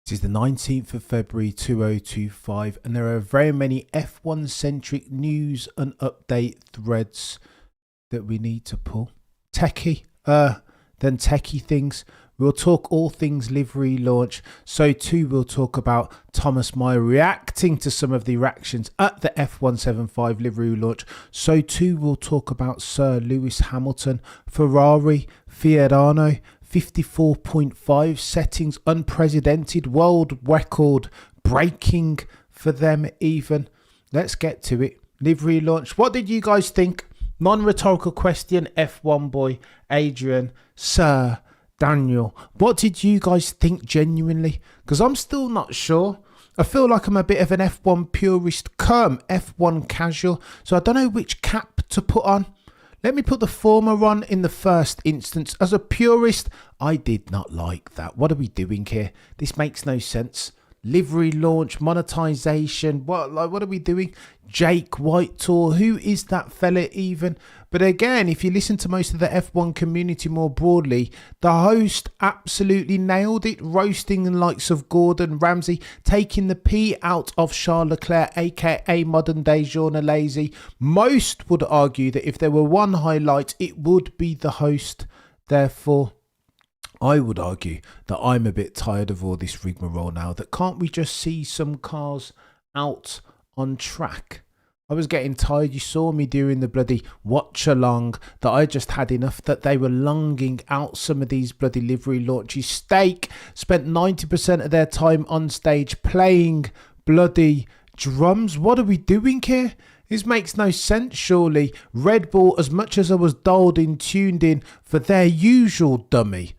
It is the 19th of February 2025, and there are very many F1 centric news and update threads that we need to pull. Techie things. We'll talk all things livery launch. So too we'll talk about Thomas Meyer reacting to some of the reactions at the F175 livery launch. So too we'll talk about Sir Lewis Hamilton, Ferrari, Fiorano, 54.5 settings, unprecedented, world record breaking for them even. Let's get to it. Livery launch. What did you guys think? Non-rhetorical question, F1 boy, Adrian, Sir Daniel. What did you guys think genuinely? Because I'm still not sure. I feel like I'm a bit of an F1 purist, F1 casual, so I don't know which cap to put on. Let me put the former on in the first instance. As a purist, I did not like that. What are we doing here? This makes no sense. Livery launch, monetization. What are we doing? Jake Whitehall. Who is that fella even? But again, if you listen to most of the F1 community more broadly, the host absolutely nailed it, roasting the likes of Gordon Ramsay, taking the P out of Charles Leclerc, aka modern day journalese. Most would argue that if there were one highlight, it would be the host. Therefore, I would argue that I'm a bit tired of all this rigmarole now. That can't we just see some cars out on track? I was getting tired. You saw me during the bloody watch along that I just had enough that they were longing out some of these bloody livery launches. Stake spent 90% of their time on stage playing bloody drums. What are we doing here? This makes no sense, surely. Red Bull, as much as I was dialed in, tuned in for their usual dummy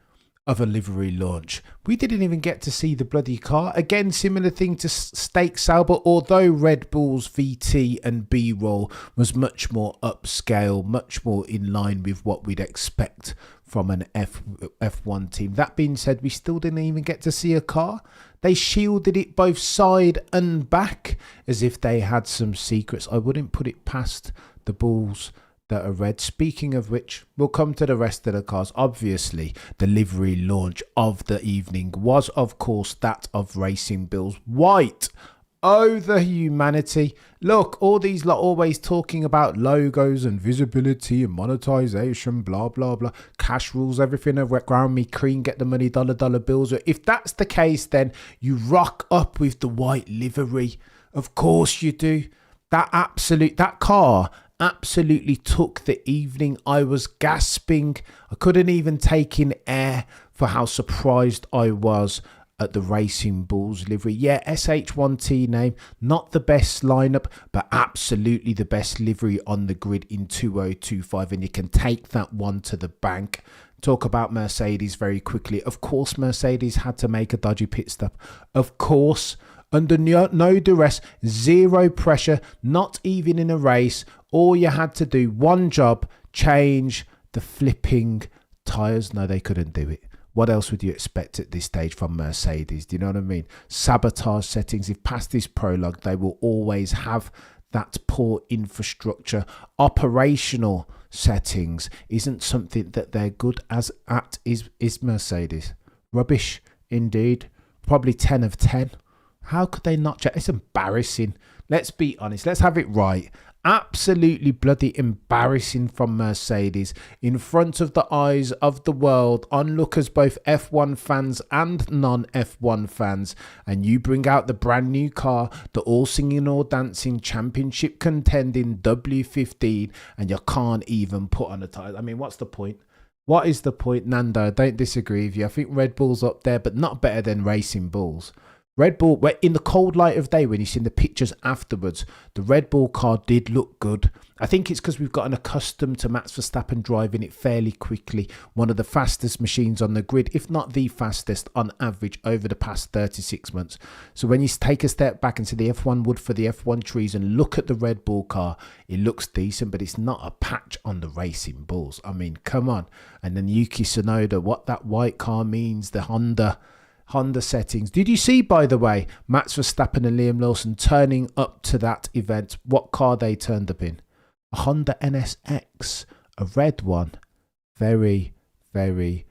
of a livery launch, we didn't even get to see the bloody car. Again, similar thing to Stake Sauber, although Red Bull's VT and B-roll was much more upscale, much more in line with what we'd expect from an F1 team. That being said, we still didn't even get to see a car. They shielded it both side and back as if they had some secrets. I wouldn't put it past the Bulls that are red. Speaking of which, we'll come to the rest of the cars. Obviously, the livery launch of the evening was, of course, that of Racing Bulls White. Oh, the humanity. Look, all these lot always talking about logos and visibility and monetization, blah, blah, blah. Cash rules everything around me. Cream, get the money, dollar bills. If that's the case, then you rock up with the white livery. Of course you do. That car absolutely took the evening. I was gasping. I couldn't even take in air for how surprised I was at the Racing Bulls livery. Yeah, SH1T name, not the best lineup, but absolutely the best livery on the grid in 2025, and you can take that one to the bank. Talk about Mercedes very quickly. Of course, Mercedes had to make a dodgy pit stop. Of course, under no duress, zero pressure, not even in a race. All you had to do, one job, change the flipping tyres. No, they couldn't do it. What else would you expect at this stage from Mercedes? Do you know what I mean? Sabotage settings. If past this prologue, they will always have that poor infrastructure. Operational settings isn't something that they're good at is Mercedes. Rubbish indeed. Probably 10 of 10. How could they not check? It's embarrassing. Let's be honest. Let's have it right. Absolutely bloody embarrassing from Mercedes in front of the eyes of the world, onlookers, both F1 fans and non-F1 fans. And you bring out the brand new car, the all singing, all dancing, championship contending W15, and you can't even put on a tire. I mean, what's the point? What is the point, Nando? I don't disagree with you. I think Red Bull's up there, but not better than Racing Bulls. Red Bull, in the cold light of day, when you see the pictures afterwards, the Red Bull car did look good. I think it's because we've gotten accustomed to Max Verstappen driving it fairly quickly. One of the fastest machines on the grid, if not the fastest on average over the past 36 months. So when you take a step back and see the F1 wood for the F1 trees and look at the Red Bull car, it looks decent, but it's not a patch on the Racing Bulls. I mean, come on. And then Yuki Tsunoda, what that white car means, the Honda settings. Did you see, by the way, Max Verstappen and Liam Lawson turning up to that event? What car they turned up in? A Honda NSX, a red one. Very, very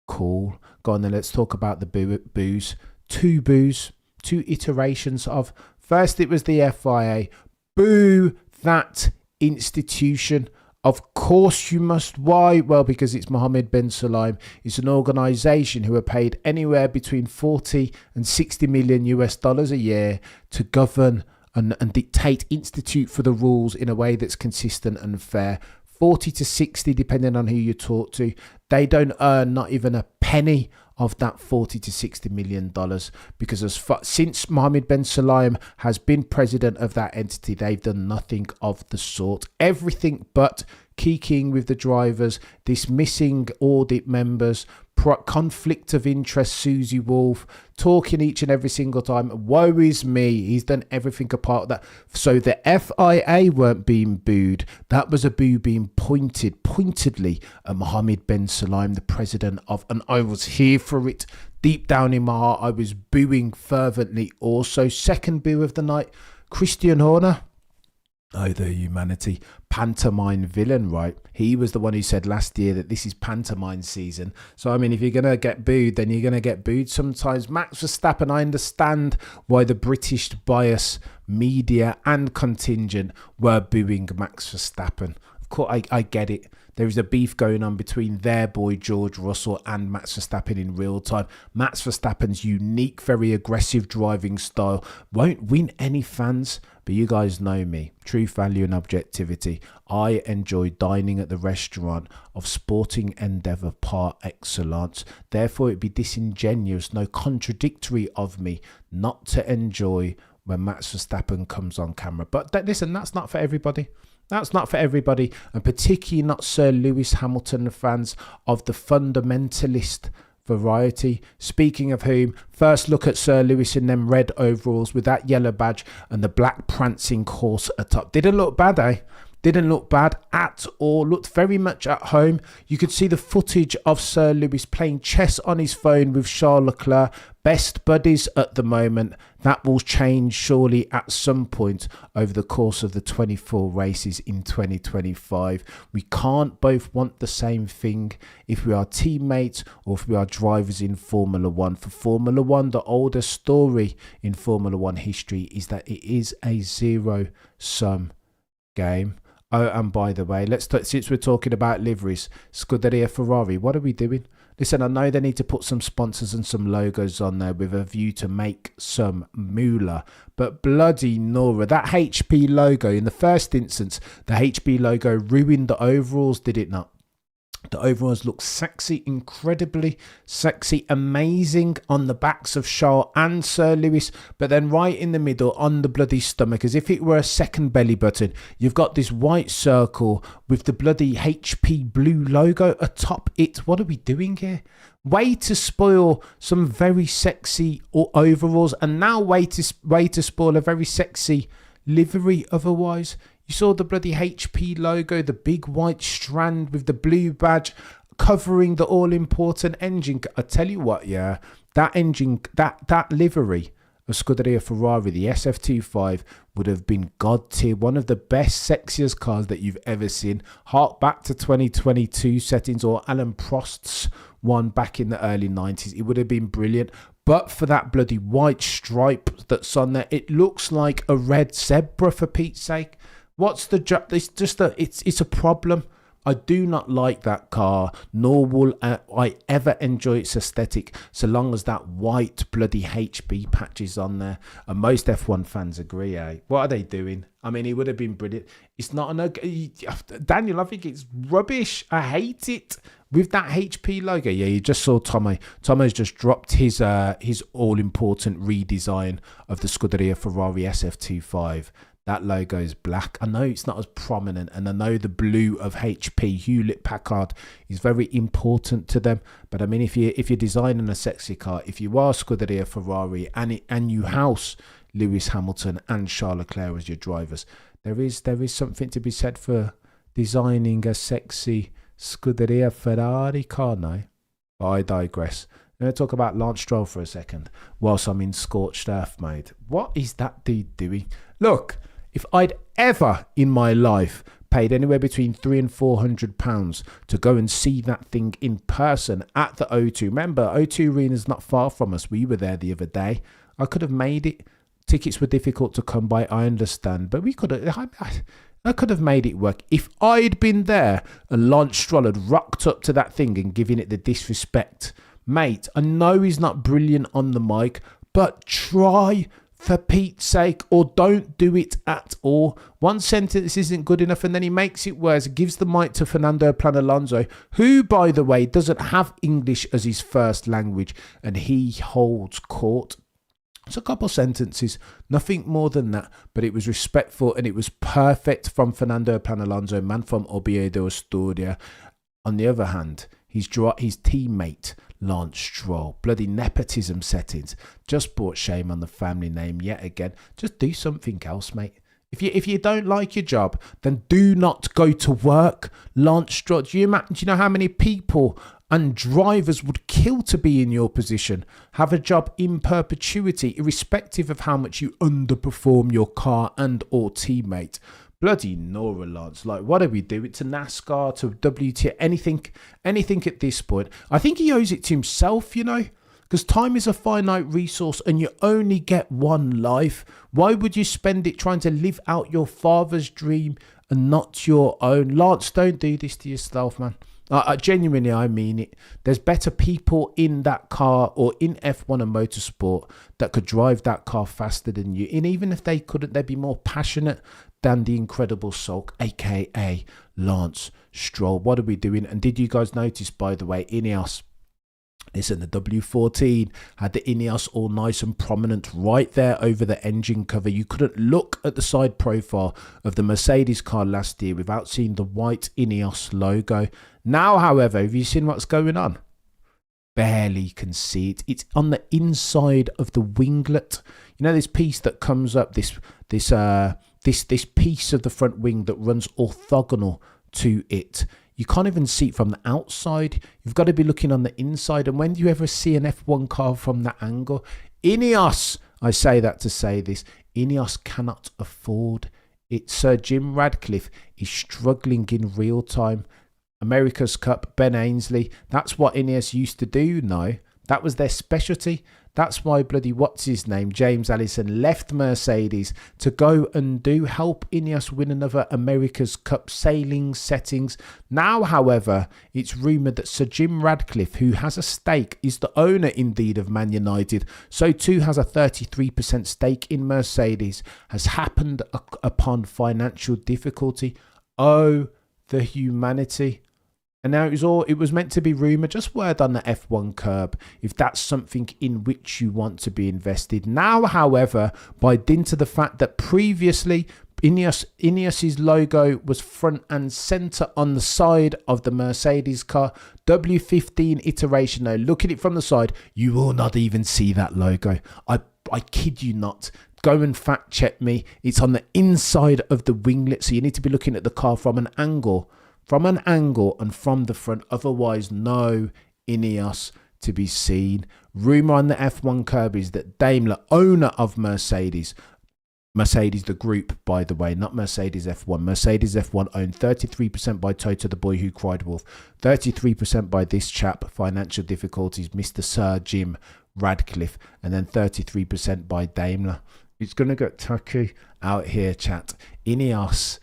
cool. Go on then, let's talk about the booze. two boos, two iterations of, first it was the FIA, boo that institution. Of course you must. Why? Well, because it's Mohammed bin Salman. It's an organisation who are paid anywhere between 40 and 60 million US dollars a year to govern and dictate, institute for the rules in a way that's consistent and fair. 40 to 60, depending on who you talk to. They don't earn not even a penny of that 40 to 60 million dollars, because since Mohammed bin Salman has been president of that entity, they've done nothing of the sort. Everything but kicking with the drivers, dismissing audit members, conflict of interest, Susie Wolf, talking each and every single time. Woe is me. He's done everything apart of that. So the FIA weren't being booed. That was a boo being pointedly at Mohammed bin Salman, the president of, and I was here for it. Deep down in my heart, I was booing fervently also. Second boo of the night, Christian Horner. Oh, the humanity. Pantomime villain, right? He was the one who said last year that this is pantomime season. So, I mean, if you're going to get booed, then you're going to get booed sometimes. Max Verstappen, I understand why the British bias media and contingent were booing Max Verstappen. Of course, I get it. There is a beef going on between their boy George Russell and Max Verstappen in real time. Max Verstappen's unique, very aggressive driving style won't win any fans. But you guys know me, truth, value and objectivity. I enjoy dining at the restaurant of sporting endeavour par excellence. Therefore, it'd be disingenuous, no contradictory of me not to enjoy when Max Verstappen comes on camera. But listen, that's not for everybody. That's not for everybody, and particularly not Sir Lewis Hamilton fans of the fundamentalist variety. Speaking of whom, first look at Sir Lewis in them red overalls with that yellow badge and the black prancing horse atop. Didn't look bad, eh? Didn't look bad at all. Looked very much at home. You could see the footage of Sir Lewis playing chess on his phone with Charles Leclerc. Best buddies at the moment. That will change surely at some point over the course of the 24 races in 2025. We can't both want the same thing if we are teammates or if we are drivers in Formula One. For Formula One, the older story in Formula One history is that it is a zero-sum game. Oh, and by the way, since we're talking about liveries, Scuderia Ferrari, what are we doing? Listen, I know they need to put some sponsors and some logos on there with a view to make some moolah, but bloody Nora, that HP logo, in the first instance, the HP logo ruined the overalls, did it not? The overalls look sexy, incredibly sexy, amazing on the backs of Charles and Sir Lewis, but then right in the middle on the bloody stomach, as if it were a second belly button, you've got this white circle with the bloody HP blue logo atop it. What are we doing here? Way to spoil some very sexy overalls, and now way to spoil a very sexy livery otherwise. You saw the bloody HP logo, the big white strand with the blue badge covering the all-important engine. I tell you what, yeah, that engine, that livery of Scuderia Ferrari, the SF25, would have been god tier, one of the best, sexiest cars that you've ever seen. Hark back to 2022 settings or Alan Prost's one back in the early 90s. It would have been brilliant. But for that bloody white stripe that's on there, it looks like a red zebra, for Pete's sake. What's the job? It's just it's a problem. I do not like that car, nor will I ever enjoy its aesthetic so long as that white bloody HB patch is on there. And most F1 fans agree, eh? What are they doing? I mean, it would have been brilliant. It's not Daniel, I think it's rubbish. I hate it. With that HP logo, yeah, you just saw Tomo. Tomo's just dropped his all-important redesign of the Scuderia Ferrari SF25. That logo is black. I know it's not as prominent, and I know the blue of HP, Hewlett Packard, is very important to them. But I mean, if you're designing a sexy car, if you are Scuderia Ferrari and you house Lewis Hamilton and Charles Leclerc as your drivers, there is something to be said for designing a sexy Scuderia Ferrari car now. But I digress. I'm going to talk about Lance Stroll for a second whilst I'm in scorched earth mode. What is that dude doing? Look, If I'd ever in my life paid anywhere between £300 and £400 to go and see that thing in person at the O2. Remember, O2 Arena's not far from us. We were there the other day. I could have made it. Tickets were difficult to come by, I understand, but we could have. I could have made it work. If I'd been there and Lance Stroll had rocked up to that thing and given it the disrespect, mate, I know he's not brilliant on the mic, but try for Pete's sake, or don't do it at all. One sentence isn't good enough, and then he makes it worse. Gives the mic to Fernando Planalonso, who, by the way, doesn't have English as his first language, and he holds court. It's a couple sentences, nothing more than that, but it was respectful and it was perfect from Fernando Planalonso, man from Oviedo, Asturias. On the other hand, his teammate, Lance Stroll, bloody nepotism settings, just brought shame on the family name yet again. Just do something else, mate. If you don't like your job, then do not go to work. Lance Stroll, do you know how many people and drivers would kill to be in your position? Have a job in perpetuity, irrespective of how much you underperform your car and or teammate. Bloody Nora, Lance. Like, what are we doing to NASCAR, to WT, anything at this point? I think he owes it to himself, you know, because time is a finite resource and you only get one life. Why would you spend it trying to live out your father's dream and not your own? Lance, don't do this to yourself, man. Genuinely, I mean it. There's better people in that car or in F1 and motorsport that could drive that car faster than you. And even if they couldn't, they'd be more passionate than the incredible sulk, aka Lance Stroll. What are we doing? And did you guys notice, by the way, Ineos? Listen, the W14 had the Ineos all nice and prominent right there over the engine cover. You couldn't look at the side profile of the Mercedes car last year without seeing the white Ineos logo. Now, however, have you seen what's going on? Barely can see it. It's on the inside of the winglet. You know this piece that comes up, this piece of the front wing that runs orthogonal to it. You can't even see it from the outside. You've got to be looking on the inside. And when do you ever see an F1 car from that angle? Ineos, I say that to say this, Ineos cannot afford it. Sir Jim Radcliffe is struggling in real time. America's Cup, Ben Ainsley, that's what Ineos used to do. No, that was their specialty. That's why bloody what's his name, James Allison, left Mercedes to go and help Ineos win another America's Cup sailing settings. Now, however, it's rumoured that Sir Jim Radcliffe, who has a stake, is the owner indeed of Man United, so too has a 33% stake in Mercedes, has happened upon financial difficulty. Oh, the humanity. And now it was meant to be rumour, just word on the F1 curb, if that's something in which you want to be invested. Now, however, by dint of the fact that previously Ineos's logo was front and centre on the side of the Mercedes car, W15 iteration, now look at it from the side, you will not even see that logo. I kid you not. Go and fact check me. It's on the inside of the winglet, so you need to be looking at the car from an angle and from the front. Otherwise, no Ineos to be seen. Rumour on the F1 curb is that Daimler, owner of Mercedes the group, by the way, not Mercedes F1. Mercedes F1 owned 33% by Toto, the boy who cried wolf, 33% by this chap, financial difficulties, Mr. Sir Jim Radcliffe, and then 33% by Daimler. It's going to get tucky out here, chat. Ineos,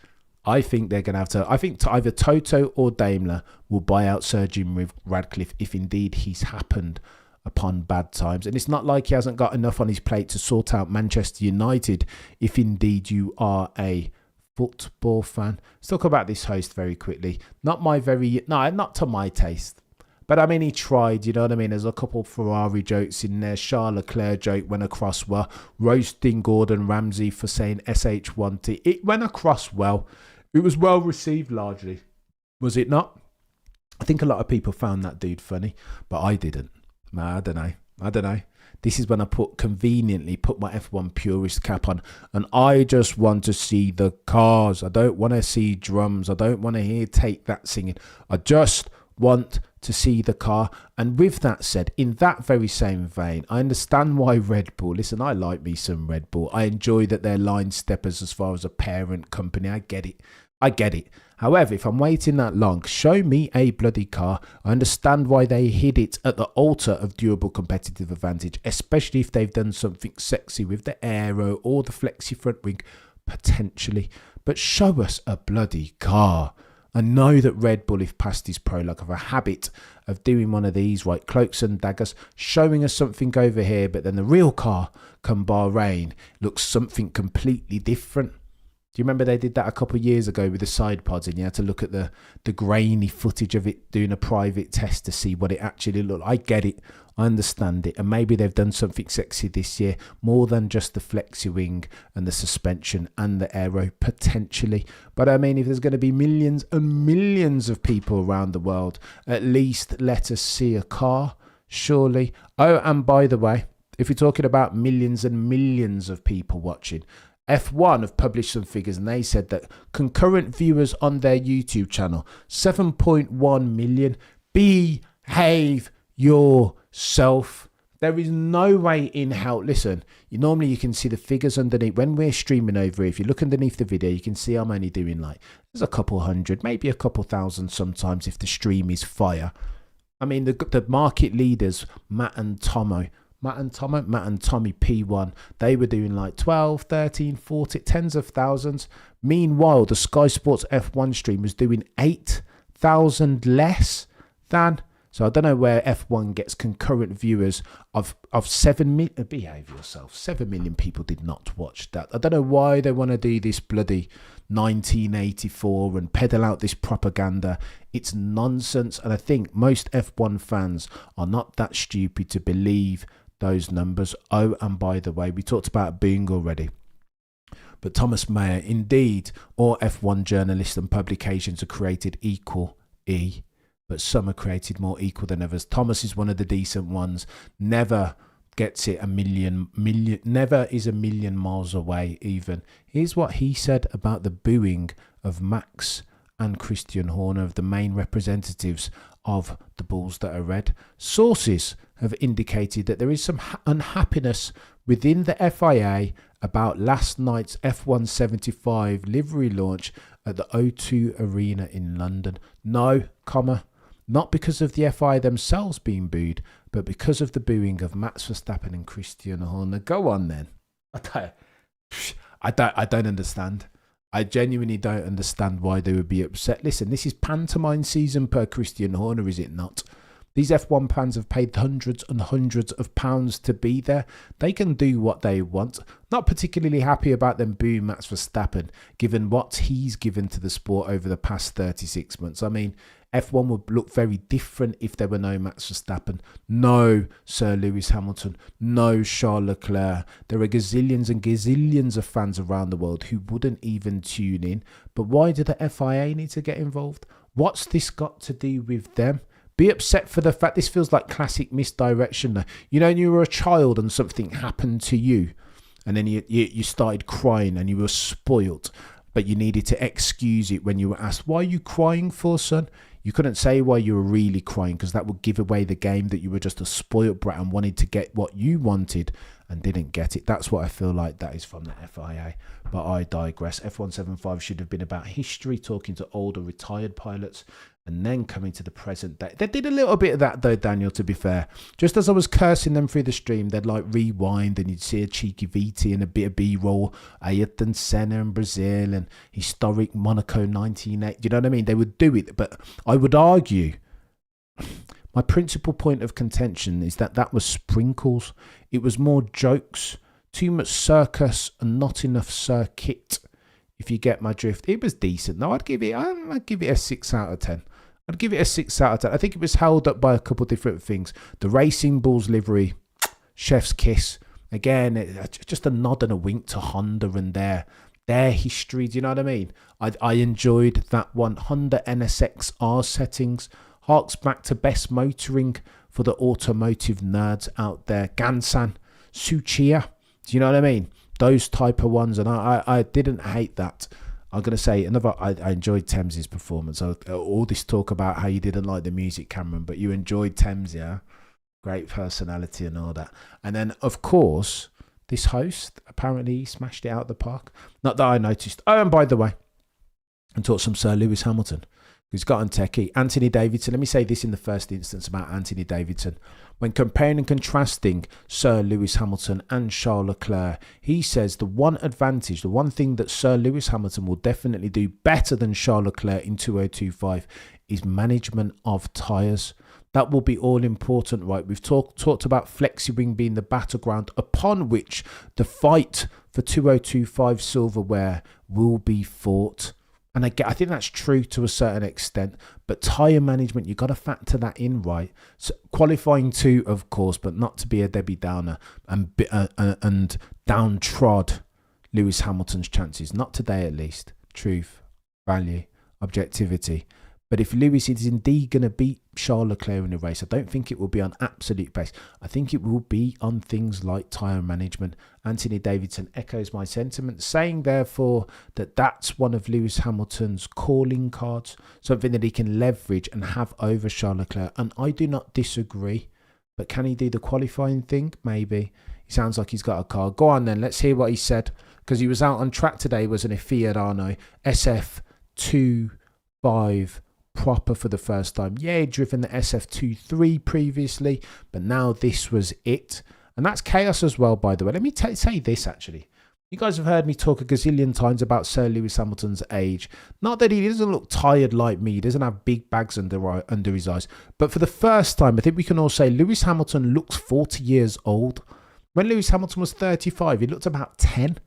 I think they're going to have to. I think either Toto or Daimler will buy out Sir Jim Radcliffe if indeed he's happened upon bad times. And it's not like he hasn't got enough on his plate to sort out Manchester United if indeed you are a football fan. Let's talk about this host very quickly. Not to my taste. But I mean, he tried, you know what I mean? There's a couple Ferrari jokes in there. Charles Leclerc joke went across well. Roasting Gordon Ramsay for saying SH1T. It went across well. It was well received largely. Was it not? I think a lot of people found that dude funny, but I didn't. I don't know. This is when I conveniently put my F1 purist cap on, and I just want to see the cars. I don't want to see drums. I don't want to hear Take That singing. I just want to see the car. And with that said, in that very same vein, I understand why Red Bull, listen, I like me some Red Bull. I enjoy that they're line steppers as far as a parent company. I get it. However, if I'm waiting that long, show me a bloody car. I understand why they hid it at the altar of durable competitive advantage, especially if they've done something sexy with the aero or the flexi front wing, potentially. But show us a bloody car. I know that Red Bull, if past his prologue, have a habit of doing one of these, right, cloaks and daggers, showing us something over here, but then the real car, come Bahrain, looks something completely different. Do you remember they did that a couple of years ago with the side pods, and you had to look at the grainy footage of it doing a private test to see what it actually looked like? I get it. I understand it. And maybe they've done something sexy this year, more than just the flexi wing and the suspension and the aero, potentially. But I mean, if there's going to be millions and millions of people around the world, at least let us see a car, surely. Oh, and by the way, if you're talking about millions and millions of people watching, F1 have published some figures, and they said that concurrent viewers on their YouTube channel, 7.1 million. Behave yourself. There is no way in hell. Listen, normally you can see the figures underneath. When we're streaming over, if you look underneath the video, you can see I'm only doing there's a couple hundred, maybe a couple thousand sometimes if the stream is fire. I mean, the market leaders, Matt and Tommy P1, they were doing 12, 13, 40, tens of thousands. Meanwhile, the Sky Sports F1 stream was doing 8,000 less than. So I don't know where F1 gets concurrent viewers of 7 million. Behave yourself. 7 million people did not watch that. I don't know why they want to do this bloody 1984 and peddle out this propaganda. It's nonsense. And I think most F1 fans are not that stupid to believe those numbers. Oh, and by the way, we talked about booing already, but Thomas Mayer, indeed, all F1 journalists and publications are created equal E, but some are created more equal than others. Thomas is one of the decent ones, never gets it never is a million miles away even. Here's what he said about the booing of Max and Christian Horner, of the main representatives of the Bulls that are red. Sources have indicated that there is some unhappiness within the FIA about last night's F175 livery launch at the O2 Arena in London. No, not because of the FIA themselves being booed, but because of the booing of Max Verstappen and Christian Horner. Go on then. I don't understand. I genuinely don't understand why they would be upset. Listen, this is pantomime season per Christian Horner, is it not? These F1 fans have paid hundreds and hundreds of pounds to be there. They can do what they want. Not particularly happy about them booing Max Verstappen, given what he's given to the sport over the past 36 months. I mean, F1 would look very different if there were no Max Verstappen, no Sir Lewis Hamilton, no Charles Leclerc. There are gazillions and gazillions of fans around the world who wouldn't even tune in. But why do the FIA need to get involved? What's this got to do with them? Be upset for the fact this feels like classic misdirection. You know, when you were a child and something happened to you, and then you started crying and you were spoilt, but you needed to excuse it when you were asked, "Why are you crying for, son?" You couldn't say why you were really crying, because that would give away the game that you were just a spoilt brat and wanted to get what you wanted and didn't get it. That's what I feel like that is from the FIA. But I digress. F175 should have been about history, talking to older retired pilots, and then coming to the present day. They did a little bit of that though, Daniel, to be fair. Just as I was cursing them through the stream, they'd rewind and you'd see a cheeky VT and a bit of B-roll, Ayrton Senna in Brazil and historic Monaco 1980. You know what I mean? They would do it, but I would argue my principal point of contention is that was sprinkles. It was more jokes, too much circus and not enough circuit, if you get my drift. It was decent. No, I'd give it a 6 out of 10. I'd give it a 6 out of 10. I think it was held up by a couple of different things. The Racing Bulls livery, chef's kiss. Again, just a nod and a wink to Honda and their history. Do you know what I mean? I enjoyed that one. Honda NSX-R settings harks back to best motoring for the automotive nerds out there. Gansan, Tsuchiya. Do you know what I mean? Those type of ones. And I didn't hate that. I'm going to say I enjoyed Thames's performance. All this talk about how you didn't like the music, Cameron, but you enjoyed Thames, yeah? Great personality and all that. And then, of course, this host, apparently he smashed it out of the park. Not that I noticed. Oh, and by the way, and talk some Sir Lewis Hamilton, who's got on techie. Anthony Davidson. Let me say this in the first instance about Anthony Davidson. When comparing and contrasting Sir Lewis Hamilton and Charles Leclerc, he says the one advantage, the one thing that Sir Lewis Hamilton will definitely do better than Charles Leclerc in 2025 is management of tyres. That will be all important, right? We've talked about FlexiWing being the battleground upon which the fight for 2025 silverware will be fought. And I think that's true to a certain extent, but tyre management, you've got to factor that in, right? So qualifying too, of course, but not to be a Debbie Downer and downtrod Lewis Hamilton's chances. Not today, at least. Truth, value, objectivity. But if Lewis is indeed going to beat Charles Leclerc in the race, I don't think it will be on absolute pace. I think it will be on things like tyre management. Anthony Davidson echoes my sentiment, saying therefore that that's one of Lewis Hamilton's calling cards, something that he can leverage and have over Charles Leclerc. And I do not disagree. But can he do the qualifying thing? Maybe. He sounds like he's got a car. Go on then, let's hear what he said. Because he was out on track today, wasn't he? Ferrari SF25 proper for the first time. Yeah, he'd driven the SF23 previously, but now this was it. And that's chaos as well, by the way. Let me say this, actually. You guys have heard me talk a gazillion times about Sir Lewis Hamilton's age. Not that he doesn't look tired like me. He doesn't have big bags under his eyes. But for the first time, I think we can all say Lewis Hamilton looks 40 years old. When Lewis Hamilton was 35, he looked about 10.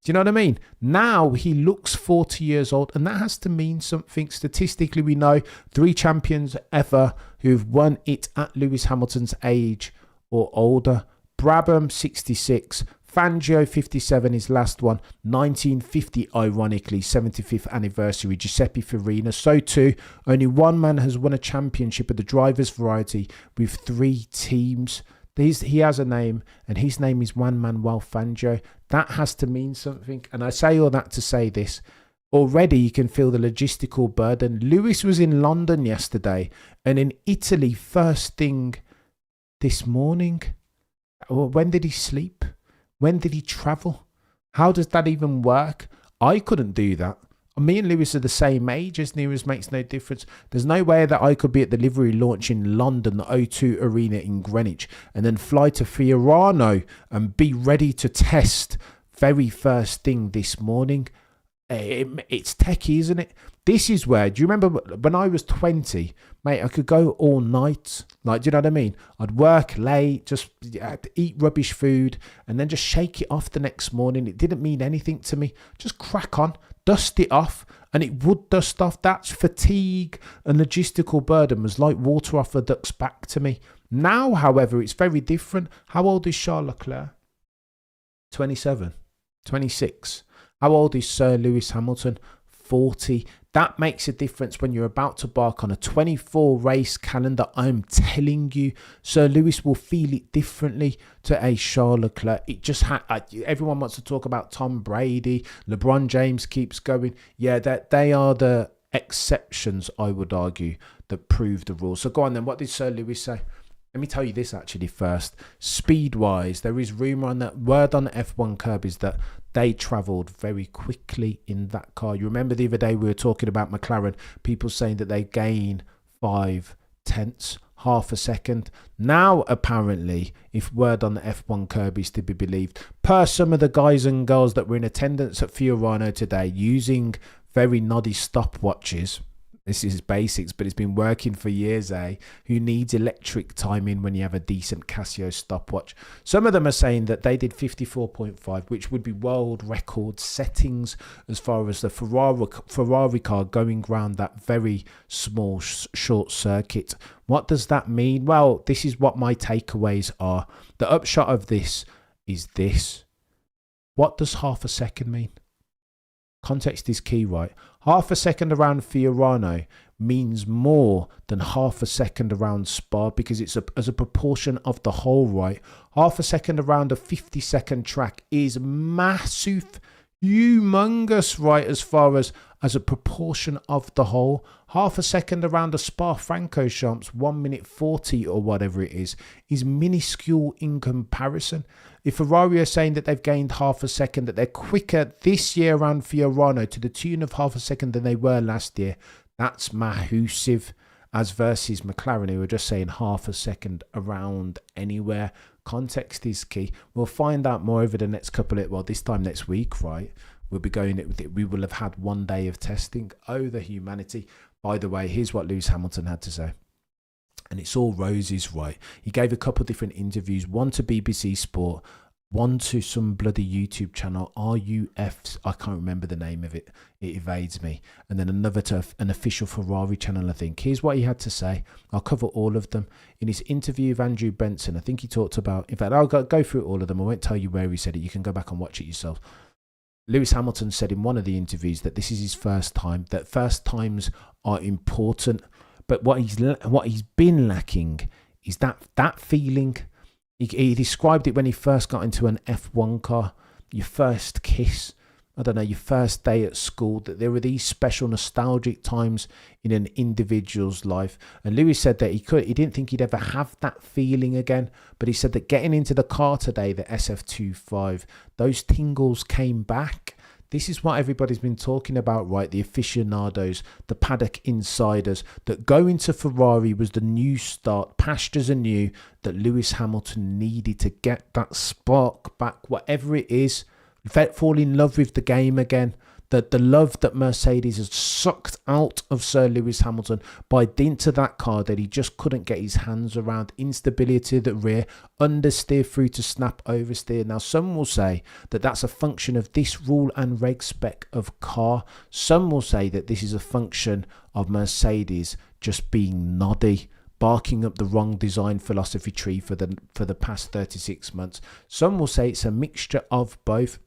Do you know what I mean? Now he looks 40 years old, and that has to mean something. Statistically, we know 3 champions ever who've won it at Lewis Hamilton's age or older. Brabham, 66. Fangio, 57, his last one. 1950, ironically, 75th anniversary. Giuseppe Farina. So too, only one man has won a championship of the driver's variety with 3 teams. He has a name, and his name is Juan Manuel Fangio. That has to mean something. And I say all that to say this. Already you can feel the logistical burden. Lewis was in London yesterday and in Italy first thing this morning. When did he sleep? When did he travel? How does that even work? I couldn't do that. Me and Lewis are the same age, as near as makes no difference. There's no way that I could be at the livery launch in London, the O2 Arena in Greenwich, and then fly to Fiorano and be ready to test very first thing this morning. It's techie, isn't it? This is where, do you remember when I was 20, mate, I could go all night. Like, do you know what I mean? I'd work late, just eat rubbish food, and then just shake it off the next morning. It didn't mean anything to me. Just crack on. Dust it off, and it would dust off. That's fatigue and logistical burden was like water off a duck's back to me. Now, however, it's very different. How old is Charles Leclerc? 27, 26. How old is Sir Lewis Hamilton? 40. That makes a difference when you're about to embark on a 24 race calendar. I'm telling you, Sir Lewis will feel it differently to a Charles Leclerc. It just everyone wants to talk about Tom Brady. LeBron James keeps going. Yeah, that they are the exceptions, I would argue, that prove the rule. So go on then. What did Sir Lewis say? Let me tell you this actually first. Speed-wise, there is rumour on that. Word on the F1 curb is that they travelled very quickly in that car. You remember the other day we were talking about McLaren, people saying that they gain 0.5, half a second. Now, apparently, if word on the F1 curb is to be believed, per some of the guys and girls that were in attendance at Fiorano today using very noddy stopwatches, this is basics, but it's been working for years, who needs electric timing when you have a decent Casio stopwatch. Some of them are saying that they did 54.5, which would be world record settings as far as the Ferrari car going round that very small short circuit. What does that mean? Well, this is what my takeaways are. The upshot of this is this. What does half a second mean? Context is key, right? Half a second around Fiorano means more than half a second around Spa because it's as a proportion of the whole, right? Half a second around a 50-second track is massive. humongous, right, as far as a proportion of the whole. Half a second around a Spa-Francorchamps, 1 minute 40 or whatever it is minuscule in comparison. If Ferrari are saying that they've gained half a second, that they're quicker this year around Fiorano to the tune of half a second than they were last year, that's massive. As versus McLaren, who were just saying half a second around anywhere. Context is key. We'll find out more over the next this time next week, right? We'll be going with it. We will have had 1 day of testing. Oh, the humanity. By the way, here's what Lewis Hamilton had to say. And it's all roses, right? He gave a couple of different interviews, one to BBC Sport, one to some bloody YouTube channel, RUF, I can't remember the name of it, it evades me, and then another to an official Ferrari channel, I think. Here's what he had to say. I'll cover all of them. In his interview with Andrew Benson, I think he talked about, in fact, I'll go through all of them. I won't tell you where he said it. You can go back and watch it yourself. Lewis Hamilton said in one of the interviews that this is his first time, that first times are important, but what he's been lacking is that feeling. He described it when he first got into an F1 car, your first kiss, I don't know, your first day at school, that there were these special nostalgic times in an individual's life. And Lewis said that he didn't think he'd ever have that feeling again, but he said that getting into the car today, the SF25, those tingles came back. This is what everybody's been talking about, right? The aficionados, the paddock insiders, that going to Ferrari was the new start, pastures anew, that Lewis Hamilton needed to get that spark back, whatever it is, fall in love with the game again. That the love that Mercedes has sucked out of Sir Lewis Hamilton by dint of that car that he just couldn't get his hands around. Instability at the rear, understeer through to snap oversteer. Now, some will say that that's a function of this rule and reg spec of car. Some will say that this is a function of Mercedes just being noddy, barking up the wrong design philosophy tree for the past 36 months. Some will say it's a mixture of both.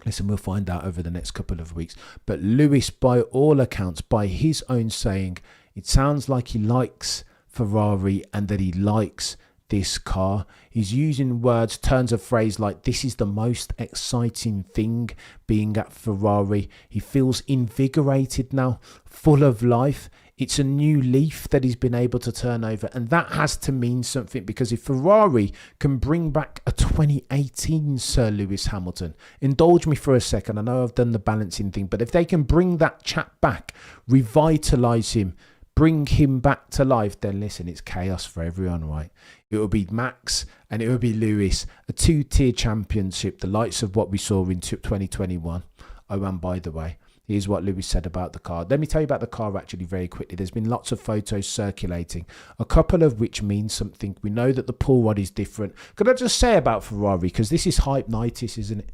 Listen, we'll find out over the next couple of weeks. But Lewis, by all accounts, by his own saying, it sounds like he likes Ferrari and that he likes this car. He's using words, turns of phrase like, this is the most exciting thing being at Ferrari. He feels invigorated now, full of life. It's a new leaf that he's been able to turn over, and that has to mean something, because if Ferrari can bring back a 2018 Sir Lewis Hamilton, indulge me for a second, I know I've done the balancing thing, but if they can bring that chap back, revitalise him, bring him back to life, then listen, it's chaos for everyone, right? It will be Max and it will be Lewis, a two-tier championship, the likes of what we saw in 2021. Oh, and by the way, here's what Lewis said about the car. Let me tell you about the car actually very quickly. There's been lots of photos circulating, a couple of which mean something. We know that the pull rod is different. Could I just say about Ferrari, because this is hype-nitis, isn't it?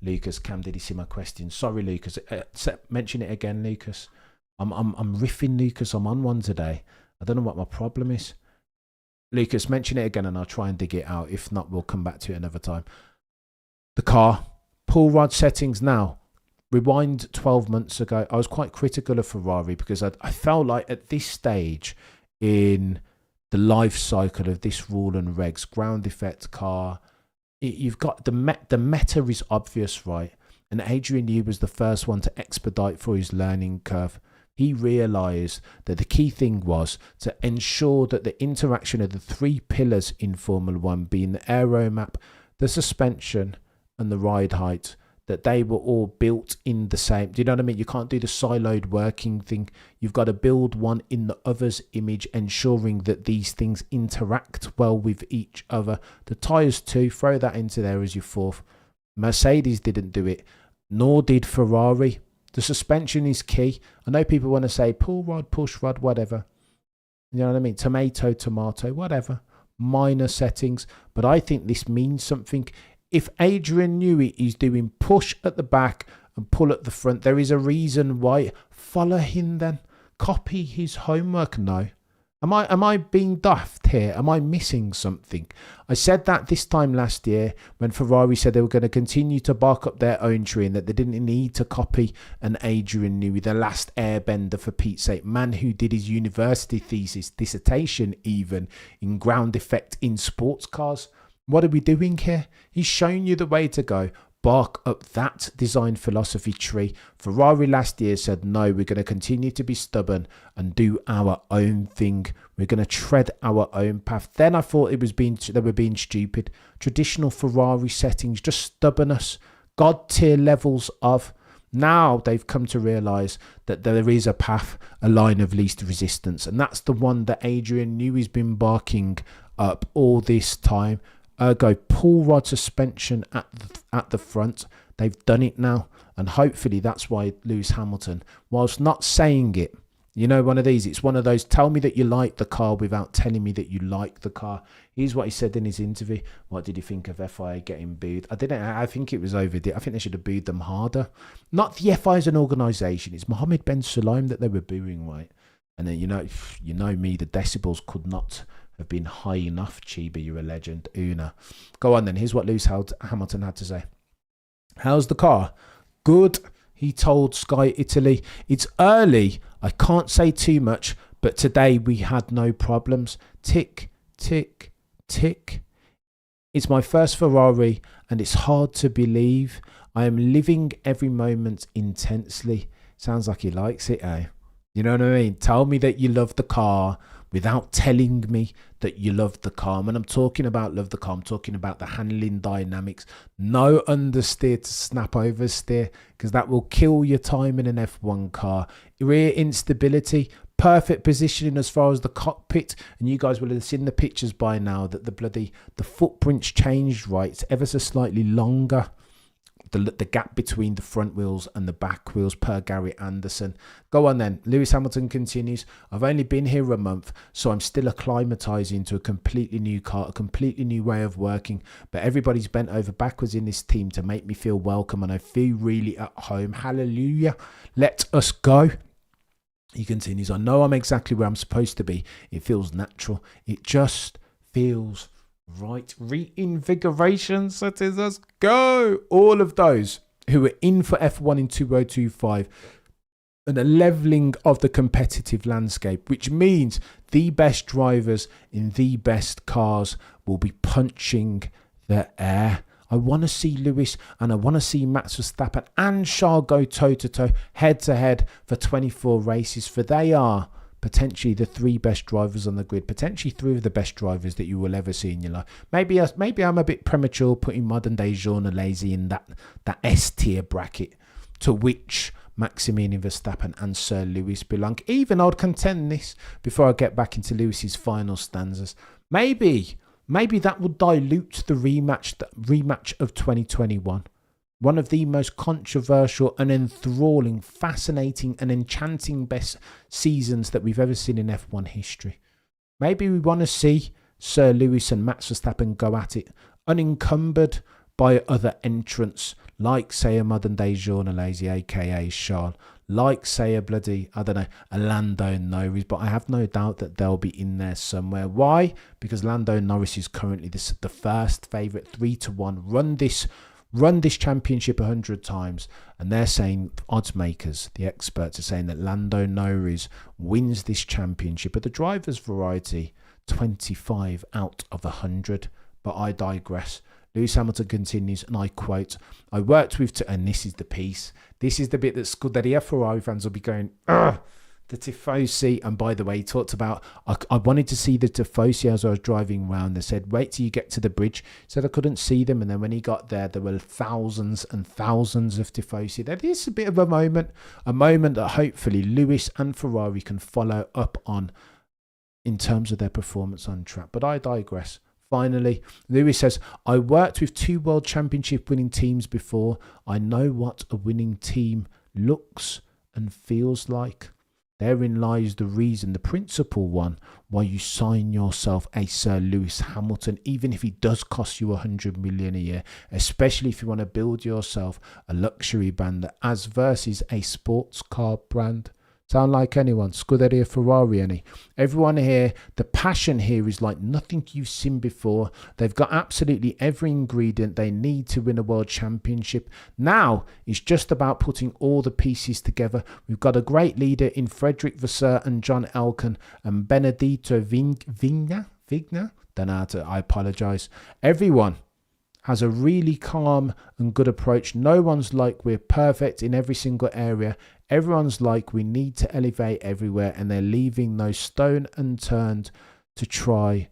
Lucas, Cam, did he see my question? Sorry, Lucas. Mention it again, Lucas. I'm riffing, Lucas. I'm on one today. I don't know what my problem is. Lucas, mention it again and I'll try and dig it out. If not, we'll come back to it another time. The car, pull rod settings now. Rewind 12 months ago, I was quite critical of Ferrari because I felt like at this stage in the life cycle of this rule and regs, ground effect car, you've got the meta is obvious, right? And Adrian Newey was the first one to expedite for his learning curve. He realised that the key thing was to ensure that the interaction of the three pillars in Formula One, being the aero map, the suspension and the ride height, that they were all built in the same. Do you know what I mean? You can't do the siloed working thing. You've got to build one in the other's image, ensuring that these things interact well with each other. The tyres too, throw that into there as your fourth. Mercedes didn't do it, nor did Ferrari. The suspension is key. I know people want to say pull rod, push rod, whatever. You know what I mean? Tomato, whatever. Minor settings. But I think this means something. If Adrian Newey is doing push at the back and pull at the front, there is a reason why. Follow him then. Copy his homework. No. Am I being daft here? Am I missing something? I said that this time last year when Ferrari said they were going to continue to bark up their own tree and that they didn't need to copy an Adrian Newey, the last airbender for Pete's sake, man who did his university thesis, dissertation even, in ground effect in sports cars. What are we doing here? He's shown you the way to go. bark up that design philosophy tree. Ferrari last year said, no, we're going to continue to be stubborn and do our own thing. We're going to tread our own path. Then I thought they were being stupid. Traditional Ferrari settings, just stubbornness, God tier levels of. Now they've come to realise that there is a path, a line of least resistance. And that's the one that Adrian Newey's been barking up all this time. Ergo, pull rod suspension at the front. They've done it now. And hopefully that's why Lewis Hamilton, whilst not saying it, you know, one of these, it's one of those, tell me that you like the car without telling me that you like the car. Here's what he said in his interview. What did you think of FIA getting booed? I think it was overdue. I think they should have booed them harder. Not the FIA as an organisation. It's Mohammed Ben Sulayem that they were booing, right? And then, you know me, the decibels could not have been high enough. Chiba, you're a legend. Una. Go on then. Here's what Lewis Hamilton had to say. How's the car? Good, he told Sky Italy. It's early. I can't say too much, but today we had no problems. Tick, tick, tick. It's my first Ferrari and it's hard to believe. I am living every moment intensely. Sounds like he likes it, eh? You know what I mean? Tell me that you love the car without telling me that you love the car. When I'm talking about love the car, I'm talking about the handling dynamics. No understeer to snap oversteer, because that will kill your time in an F1 car. Rear instability, perfect positioning as far as the cockpit, and you guys will have seen the pictures by now that the footprints changed, right? It's ever so slightly longer. The gap between the front wheels and the back wheels per Gary Anderson. Go on then. Lewis Hamilton continues. I've only been here a month, so I'm still acclimatizing to a completely new car, a completely new way of working. But everybody's bent over backwards in this team to make me feel welcome, and I feel really at home. Hallelujah. Let us go. He continues. I know I'm exactly where I'm supposed to be. It feels natural. It just feels right. Reinvigoration, settings, let's go. All of those who are in for F1 in 2025 and a levelling of the competitive landscape, which means the best drivers in the best cars will be punching the air. I want to see Lewis and I want to see Max Verstappen and Charles go toe-to-toe, head-to-head for 24 races, for they are potentially the three best drivers on the grid, potentially three of the best drivers that you will ever see in your life. Maybe I'm a bit premature putting modern day Jean Alesi in that S tier bracket to which Maximilian Verstappen and Sir Lewis belong. Even I'd contend this before I get back into Lewis's final stanzas. Maybe that would dilute the rematch of 2021. One of the most controversial and enthralling, fascinating and enchanting best seasons that we've ever seen in F1 history. Maybe we want to see Sir Lewis and Max Verstappen go at it, unencumbered by other entrants, like, say, a modern-day Jean Alesi, a.k.a. Charles, like, say, a Lando Norris, but I have no doubt that they'll be in there somewhere. Why? Because Lando Norris is currently the first favourite, 3-1, run this championship 100 times, and they're saying, odds makers, the experts are saying that Lando Norris wins this championship at the driver's variety 25 out of 100. But I digress. Lewis Hamilton continues, and I quote, I worked with, and this is the piece, this is the bit that Scuderia Ferrari fans will be going, ugh, the Tifosi. And by the way, he talked about, I wanted to see the Tifosi as I was driving around. They said, wait till you get to the bridge. He said I couldn't see them. And then when he got there were thousands and thousands of Tifosi. That is a bit of a moment that hopefully Lewis and Ferrari can follow up on in terms of their performance on track. But I digress. Finally, Lewis says, I worked with 2 World Championship winning teams before. I know what a winning team looks and feels like. Therein lies the reason, the principal one, why you sign yourself a Sir Lewis Hamilton, even if he does cost you 100 million a year, especially if you want to build yourself a luxury brand as versus a sports car brand. Sound like anyone? Scuderia Ferrari, any? Everyone here, the passion here is like nothing you've seen before. They've got absolutely every ingredient they need to win a world championship. Now, it's just about putting all the pieces together. We've got a great leader in Frederick Vasseur and John Elkann and Benedetto Vigna? Don't know how to, I apologise. Everyone has a really calm and good approach. No one's like we're perfect in every single area. Everyone's like we need to elevate everywhere, and they're leaving no stone unturned to try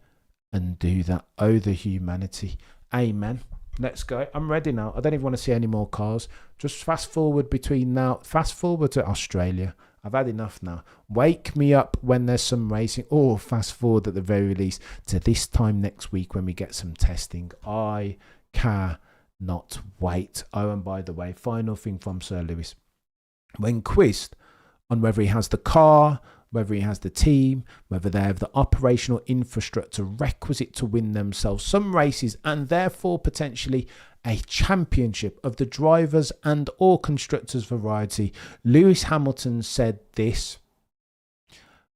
and do that. Oh, the humanity. Amen. Let's go. I'm ready now. I don't even want to see any more cars. Just fast forward between now. Fast forward to Australia. I've had enough now. Wake me up when there's some racing, or fast forward at the very least to this time next week when we get some testing. I cannot wait. Oh, and by the way, final thing from Sir Lewis. When quizzed on whether he has the car, whether he has the team, whether they have the operational infrastructure requisite to win themselves some races and therefore potentially a championship of the drivers and or constructors variety, Lewis Hamilton said this: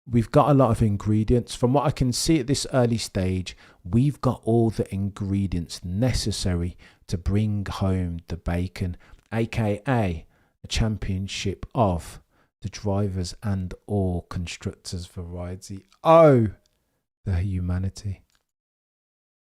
we've got a lot of ingredients. From what I can see at this early stage, we've got all the ingredients necessary to bring home the bacon, aka a championship of the drivers and or constructors variety. Oh, the humanity.